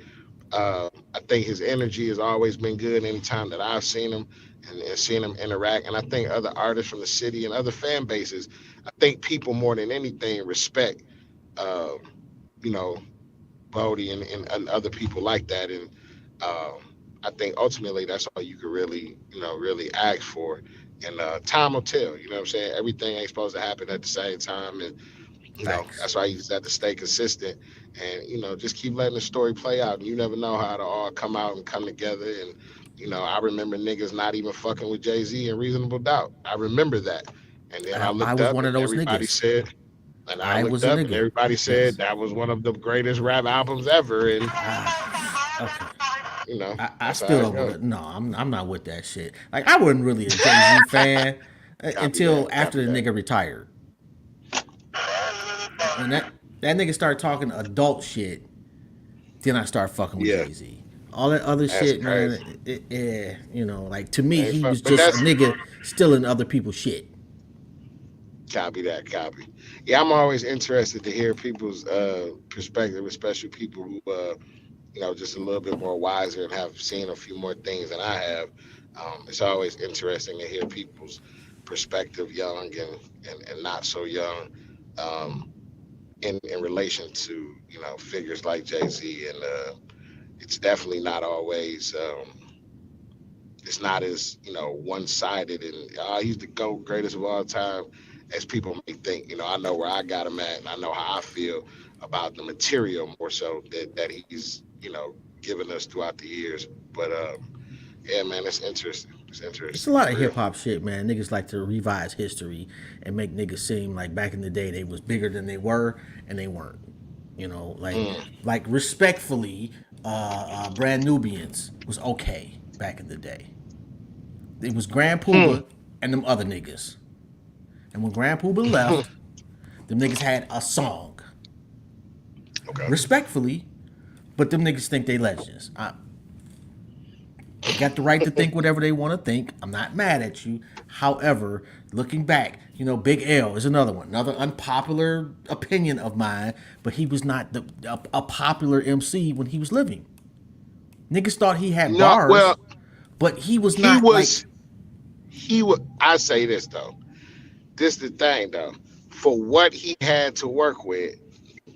I think his energy has always been good anytime that I've seen him and seen him interact. And I think other artists from the city and other fan bases, I think people more than anything respect, uh, you know, Bodie and other people like that. And um, I think ultimately that's all you could really, really ask for. And time will tell. You know what I'm saying? Everything ain't supposed to happen at the same time. And Facts. that's why you just have to stay consistent and just keep letting the story play out. And you never know how it'll all come out and come together. And I remember niggas not even fucking with Jay-Z and Reasonable Doubt. I remember that. And then And I I looked was up one and of those everybody niggas. said, and I I looked was a up and nigga. everybody said Yes. that was one of the greatest rap albums ever. And Okay. I that's how still it don't want goes. to. No, I'm not with that shit. Like I wasn't really a Jay Z fan Copy until that. Copy after the that. nigga retired. When that nigga started talking adult shit, then I start fucking with Yeah, Jay Z. All that other that's shit, man. crazy. Like to me, Ain't he fuck, was but just a that's nigga stealing other people's shit. copy that. Copy. Yeah, I'm always interested to hear people's perspective, especially people who just a little bit more wiser and have seen a few more things than I have. It's always interesting to hear people's perspective, young and not so young, um, in relation to figures like Jay Z, and it's definitely not always. It's not as one sided and he's the GOAT, greatest of all time, as people may think. I know where I got him at, and I know how I feel about the material more so that he's given us throughout the years. But yeah, man, it's interesting. It's It's a interesting lot for of real. hip hop shit, man. Niggas like to revise history and make niggas seem like back in the day they was bigger than they were, and they weren't. Like Mm. respectfully, Brand Nubians was okay back in the day. It was Grand Hmm. Pooba and them other niggas. And when Grand Pooba left, them niggas had a song. Okay. Respectfully, but them niggas think they legends. They got the right to think whatever they want to think. I'm not mad at you. However, looking back, Big L is another one, another unpopular opinion of mine. But he was not a popular MC when he was living. Niggas thought he had No, well, bars, but he was he not like. was he was. I say this though. This the thing though. For what he had to work with,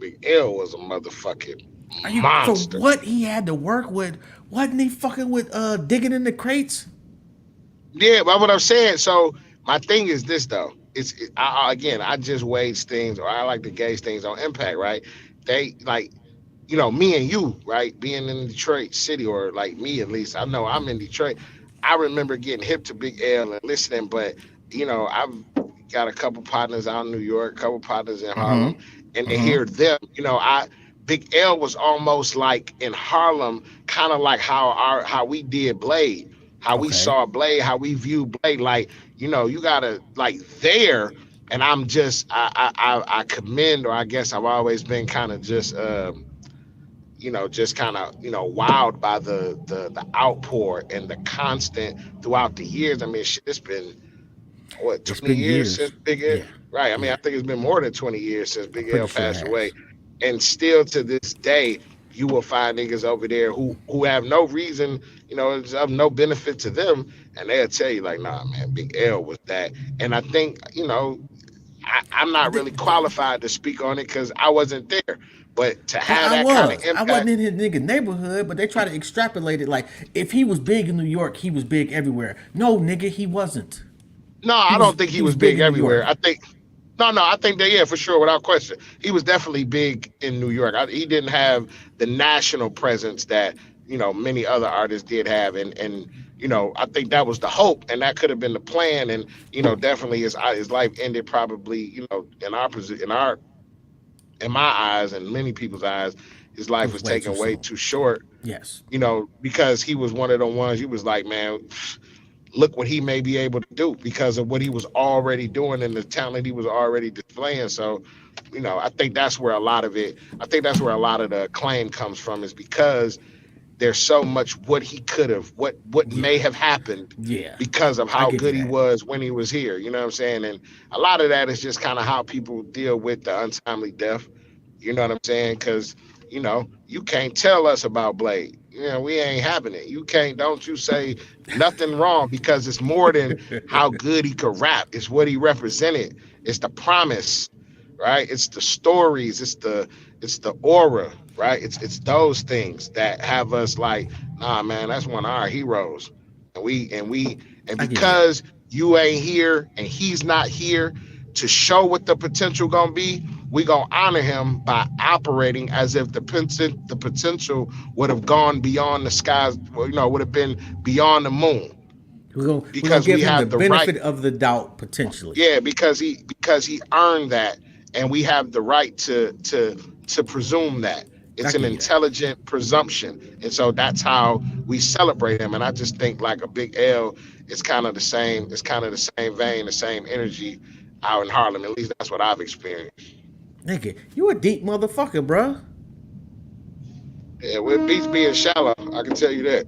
Big L was a motherfucking Are you for monster. what he had to work with? Wasn't he fucking with digging in the crates? Yeah, but what I'm saying. So my thing is this though. Again, I just wage things, or I like to gauge things on impact, right? they like, me and you, right, being in Detroit City, or like me at least. I know I'm in Detroit. I remember getting hip to Big L and listening, but I've got a couple partners out in New York, a couple partners in Mm-hmm. Harlem, and to Mm-hmm. hear them, I Big L was almost like in Harlem, kind of like how we did Blade, how we Okay. saw Blade, how we view Blade. Like, you gotta like there. And I'm just I commend, or I guess I've always been kind of just just kind of wowed by the outpour and the constant throughout the years. I mean, shit, it's been what, It's 20 been years since years. Big L, Yeah. right? I mean, I Yeah. think it's been more than 20 years since I'm Big pretty L sure it passed away, has. and still to this day, you will find niggas over there who have no reason, it's of no benefit to them, and they'll tell you like, nah, man, Big L was that. And I think, I'm not really qualified to speak on it because I wasn't there, but to Oh, have I that kind of was. I wasn't impact. in his nigga neighborhood, but they try to extrapolate it like if he was big in New York, he was big everywhere. No, nigga, he wasn't. No, He I was don't think he he was was big big in New everywhere. York. I think no, I think that, yeah, for sure, without question, he was definitely big in New York. He didn't have the national presence that many other artists did have, and I think that was the hope, and that could have been the plan, and definitely his life ended probably in our in my eyes and many people's eyes, his It life was was way too taken way soon. too short. Yes. Because he was one of the ones you was like, man, look what he may be able to do because of what he was already doing and the talent he was already displaying. So, I think that's where a lot of it, I think that's where a lot of the acclaim comes from, is because there's so much what he could have, what Yeah. may have happened Yeah. because of I how get to good he that. was when he was here. You know what I'm saying? And a lot of that is just kind of how people deal with the untimely death. You know what I'm saying? Because you can't tell us about Blade. We ain't having it. You can't. Don't you say nothing wrong, because it's more than how good he could rap. It's what he represented. It's the promise, right? It's the stories. It's the aura, right? It's those things that have us like, nah, man, that's one of our heroes. And I get that. because you ain't here and he's not here to show what the potential gonna be, we gonna honor him by operating as if the potential would have gone beyond the skies, would have been beyond the moon, We're gonna because we give him the have the right. benefit of the doubt potentially. Yeah, because he earned that, and we have the right to presume that. I It's an give you that. intelligent presumption, and so that's how we celebrate him. And I just think like a Big L is kind of the same. It's kind of the same vein, the same energy out in Harlem. At least that's what I've experienced. Nigga, you a deep motherfucker, bruh. Yeah, well, it beats being shallow. I can tell you that.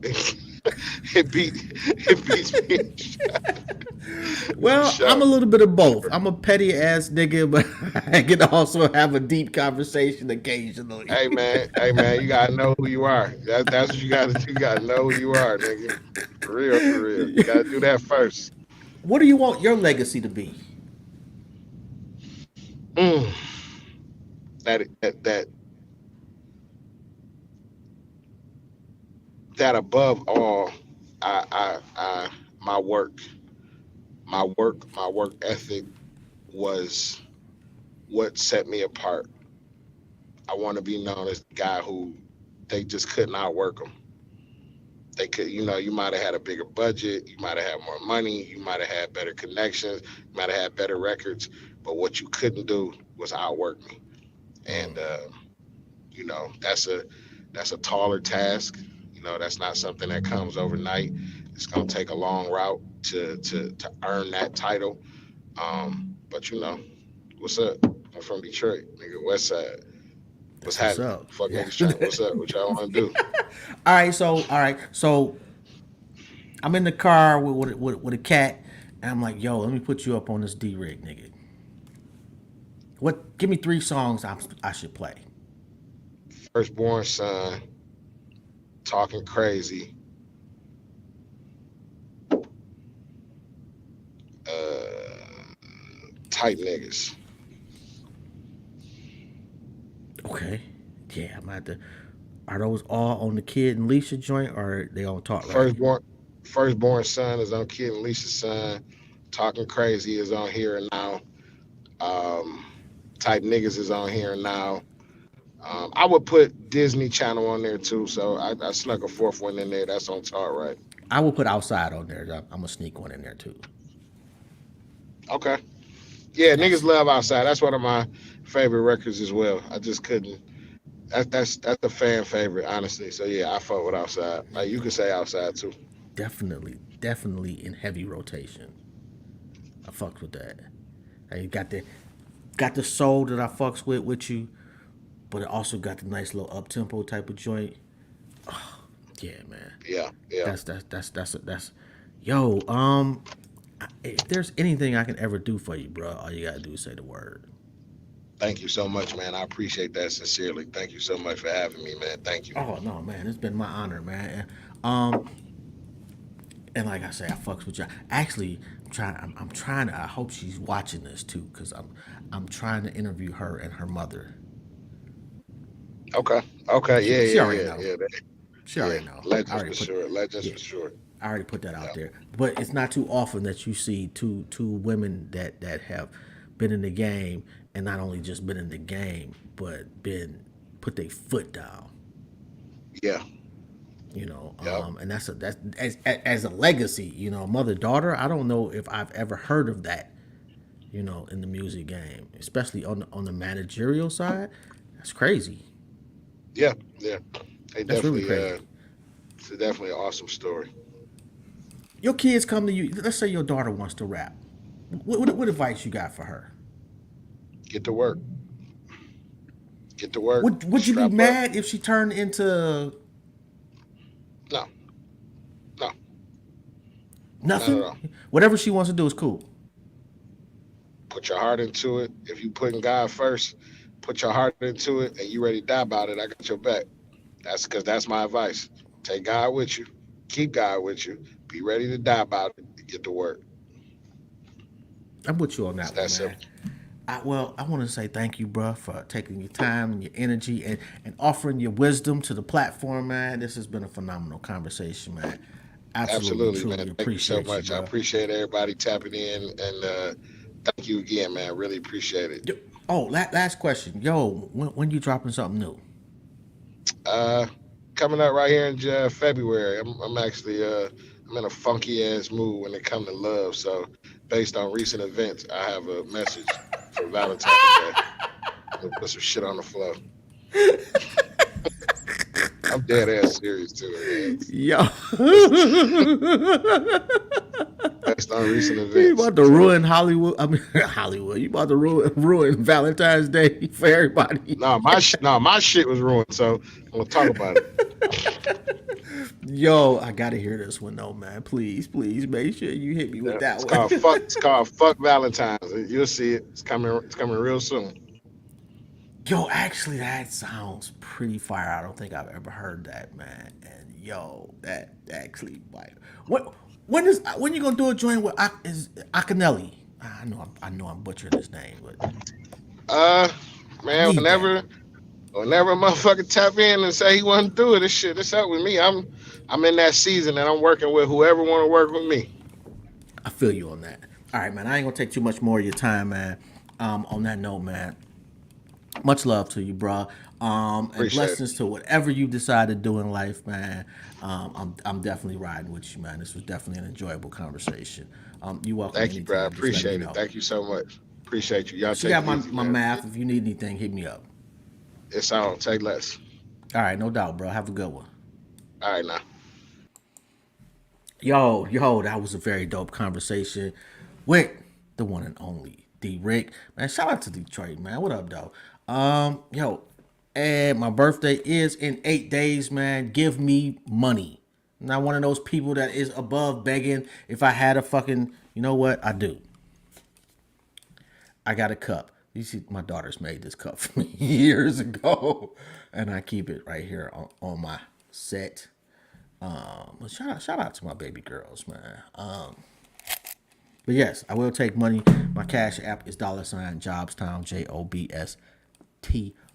it beats being for Well, I'm sure. a little bit of For both. sure. I'm a petty ass nigga, but I can also have a deep conversation occasionally. Hey man, you gotta know who you are. That's what you gotta do. You gotta know who you are, nigga. For real, for real. You gotta do that first. What do you want your legacy to be? Mm, that that above all, I my work ethic was what set me apart. I want to be known as the guy who they just couldn't outwork him. They could, you might have had a bigger budget, you might have had more money, you might have had better connections, you might have had better records, but what you couldn't do was outwork me. And that's a taller task. That's not something that comes overnight. It's gonna take a long route to earn that title. But what's up? I'm from Detroit, nigga, West Side. What's That's what's happening? up. Fuck Yeah. niggas trying. What's up? What y'all want to do? All right. So I'm in the car with a cat, and I'm like, yo, let me put you up on this D rig, nigga. What? Give me 3 songs I should play. Firstborn son, talking crazy. Type niggas. Okay. Yeah, I'm at the. Are those all on the Kid and Leisha joint, or they on Talk Right? Firstborn, firstborn son is on Kid and Lisa's son. Talking crazy is on here and now. Um, Type niggas is on here and now. I would put Disney Channel on there too. So I snuck a fourth one in there. That's on Tar, right? I will put Outside on there. I'm gonna sneak one in there too. Okay. Yeah, niggas That's love Outside. That's one of my favorite records as well. I just couldn't. That's a fan favorite, honestly. So yeah, I fuck with Outside. Like you could say Outside too. definitely in heavy rotation. I fucks with that. You got the soul that I fucks with you, but it also got the nice little up tempo type of joint. Yeah, man. Yeah, yeah. That's yo. If there's anything I can ever do for you, bro, all you gotta do is say the word. Thank you so much, man. I appreciate that sincerely. Thank you so much for having me, man. Thank you. Oh no, man, it's been my honor, man. Um, and like I say, I fucks with you. Actually, I'm trying to. I hope she's watching this too, cause I'm trying to interview her and her mother. Okay. Okay. She, Yeah, she yeah, already yeah, know. yeah. She Yeah. already know. I Legends already for put. sure. Legends Yeah, for sure. I already put that Yeah. out there. But it's not too often that you see two women that have been in the game, and not only just been in the game, but been put their foot down. Yeah. Yep. And that's as a legacy. Mother daughter. I don't know if I've ever heard of that. In the music game, especially on the managerial side. That's crazy. Yeah. Yeah. They That's really definitely. crazy. It's definitely an awesome story. Your kids come to you. Let's say your daughter wants to rap. What advice you got for her? Get to work. Get to work. Would you be Strap up. mad if she turned into No. No. Not at nothing? all. Whatever she wants to do is cool. Put your heart into it. If you putting God first, put your heart into it, and you ready to die about it. I got your back. That's my advice. Take God with you. Keep God with you. Be ready to die about it. And get to work. I'm with you on It's that one, that man. simple. I want to say thank you, bro, for taking your time and your energy and offering your wisdom to the platform, man. This has been a phenomenal conversation, man. Absolutely, Absolutely, man. truly Thank you so appreciate you, much. I bro. appreciate everybody tapping in, and thank you again, man. Really appreciate it. Yo, oh, last question. Yo, when you dropping something new? Uh, Coming up right here in February. I'm actually I'm in a funky ass mood when it comes to love. So, based on recent events, I have a message for Valentine's Day. I'm gonna put some shit on the floor. I'm dead ass serious too, man. Yo. It's based on recent You events. about to So, ruin Hollywood. I mean, Hollywood. You about to ruin Valentine's Day for everybody. no, my shit was ruined. So I'm gonna talk about it. Yo, I gotta hear this one though, man. Please make sure you hit me with Yeah, that it's one. called fuck. It's called fuck Valentine's. You'll see it. It's coming. It's coming real soon. Yo, actually, that sounds pretty fire. I don't think I've ever heard that, man. And yo, that actually like when you gonna do a joint with is Akinelli? I know I'm butchering his name, but Uh, I man, need that. whenever a motherfucker tap in and say he wasn't through it, this shit, this up with me. I'm in that season and I'm working with whoever want to work with me. I feel you on that. All right, man. I ain't gonna take too much more of your time, man. On that note, man, much love to you, bro. And Appreciate it. blessings to whatever you decide to do in life, man. I'm definitely riding with you, man. This was definitely an enjoyable conversation. You welcome Thank you, bro. I anytime. Just let me appreciate it. know. Thank you so much. Appreciate you. Y'all She take got it my, easy, my man. math. If you need anything, hit me up. It's on. Take less. All right, no doubt, bro. Have a good one. All right, now. Yo, that was a very dope conversation with the one and only D Rick. Man, shout out to Detroit, man. What up, though? Yo, and my birthday is in 8 days, man. Give me money. I'm not one of those people that is above begging. If I had a fucking, you know what? I do. I got a cup. You see, my daughter's made this cup for me years ago, and I keep it right here on my set. But shout out to my baby girls, man. But yes, I will take money. My cash app is $Jobstown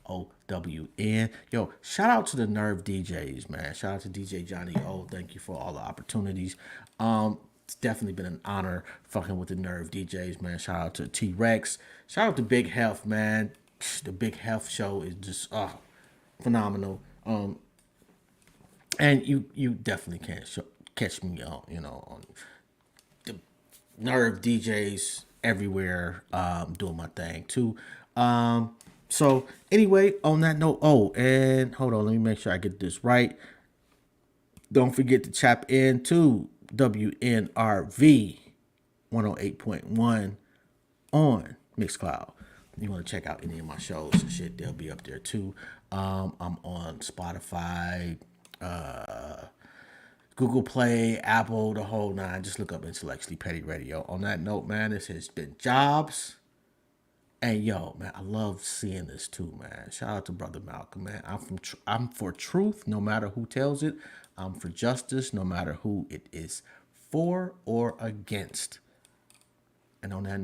JOBSTOWN. Yo, shout out to the Nerve DJs, man. Shout out to DJ Johnny O. Thank you for all the opportunities. It's definitely been an honor fucking with the Nerve DJs, man. Shout out to T Rex. Shout out to Big Health, man. The Big Health show is just phenomenal. And you definitely can't catch me on on the Nerve DJs everywhere, doing my thing too. So anyway, on that note, oh, and hold on, let me make sure I get this right. Don't forget to tap into WNRV 108.1 on Mixcloud. You want to check out any of my shows and shit, they'll be up there too. I'm on Spotify, Google Play, Apple, the whole nine. Just look up Intellectually Petty Radio. On that note, man, this has been Jobs. And yo, man, I love seeing this too, man. Shout out to Brother Malcolm, man. I'm for truth, no matter who tells it. I'm for justice, no matter who it is for or against. And on that